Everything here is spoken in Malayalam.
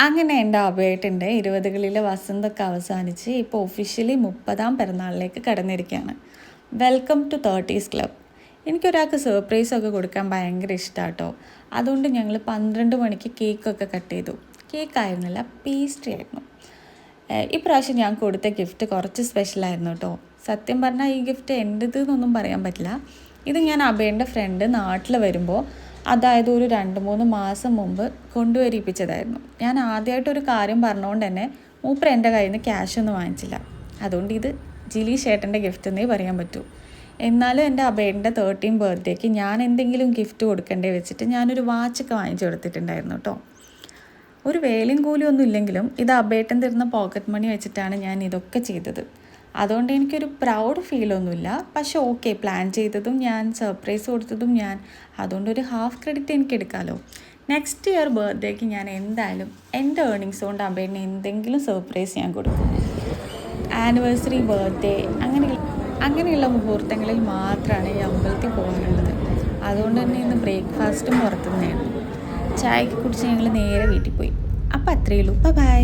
അങ്ങനെ എൻ്റെ അബേട്ടിൻ്റെ 20കളിലെ വസന്തമൊക്കെ അവസാനിച്ച് ഇപ്പോൾ ഒഫീഷ്യലി 30ാം പിറന്നാളിലേക്ക് കടന്നിരിക്കുകയാണ്. Welcome to 30s club. എനിക്കൊരാൾക്ക് സർപ്രൈസൊക്കെ കൊടുക്കാൻ ഭയങ്കര ഇഷ്ടമാണ് കേട്ടോ. അതുകൊണ്ട് ഞങ്ങൾ 12 മണിക്ക് കേക്കൊക്കെ കട്ട് ചെയ്തു. കേക്കായിരുന്നില്ല, പേസ്ട്രി ആയിരുന്നു. ഇപ്രാവശ്യം ഞാൻ കൊടുത്ത ഗിഫ്റ്റ് കുറച്ച് സ്പെഷ്യലായിരുന്നു കേട്ടോ. സത്യം പറഞ്ഞാൽ ഈ ഗിഫ്റ്റ് എൻ്റെതെന്നൊന്നും പറയാൻ പറ്റില്ല. ഇത് ഞാൻ അബേൻ്റെ ഫ്രണ്ട് നാട്ടിൽ വരുമ്പോൾ, അതായത് ഒരു 2-3 മാസം മുമ്പ് കൊണ്ടുവരിപ്പിച്ചതായിരുന്നു. ഞാൻ ആദ്യമായിട്ടൊരു കാര്യം പറഞ്ഞുകൊണ്ട് തന്നെ മൂപ്പർ എൻ്റെ കയ്യിൽ നിന്ന് ക്യാഷൊന്നും വാങ്ങിച്ചില്ല. അതുകൊണ്ട് ഇത് ജിലി ചേട്ടൻ്റെ ഗിഫ്റ്റ് എന്നേ പറയാൻ പറ്റൂ. എന്നാലും എൻ്റെ അബേൻ്റെ 13 ബർത്ത്ഡേക്ക് ഞാൻ എന്തെങ്കിലും ഗിഫ്റ്റ് കൊടുക്കേണ്ടേ വെച്ചിട്ട് ഞാനൊരു വാച്ചൊക്കെ വാങ്ങിച്ചു കൊടുത്തിട്ടുണ്ടായിരുന്നു കേട്ടോ. ഒരു വേലയും കൂലിയൊന്നും ഇല്ലെങ്കിലും ഇത് അബേട്ടൻ തരുന്ന പോക്കറ്റ് മണി വെച്ചിട്ടാണ് ഞാൻ ഇതൊക്കെ ചെയ്തത്. അതുകൊണ്ട് എനിക്കൊരു പ്രൗഡ് ഫീലൊന്നുമില്ല. പക്ഷെ ഓക്കെ, പ്ലാൻ ചെയ്തതും ഞാൻ, സർപ്രൈസ് കൊടുത്തതും ഞാൻ, അതുകൊണ്ടൊരു ഹാഫ് ക്രെഡിറ്റ് എനിക്ക് എടുക്കാമല്ലോ. നെക്സ്റ്റ് ഇയർ ബർത്ത്ഡേക്ക് ഞാൻ എന്തായാലും എൻ്റെ ഏർണിങ്സ് കൊണ്ട് അബേട്ടിന് എന്തെങ്കിലും സർപ്രൈസ് ഞാൻ കൊടുക്കും. ആനിവേഴ്സറി, ബർത്ത്ഡേ അങ്ങനെയുള്ള മുഹൂർത്തങ്ങളിൽ മാത്രമാണ് ഈ അമ്പലത്തിൽ പോകാറുള്ളത്. അതുകൊണ്ട് തന്നെ ഇന്ന് ബ്രേക്ക്ഫാസ്റ്റും പുറത്തുനിന്നായിരുന്നു. ചായക്ക് കുടിച്ച് ഞങ്ങൾ നേരെ വീട്ടിൽ പോയി. അപ്പോൾ അത്രയേ ഉള്ളൂ. ബൈ.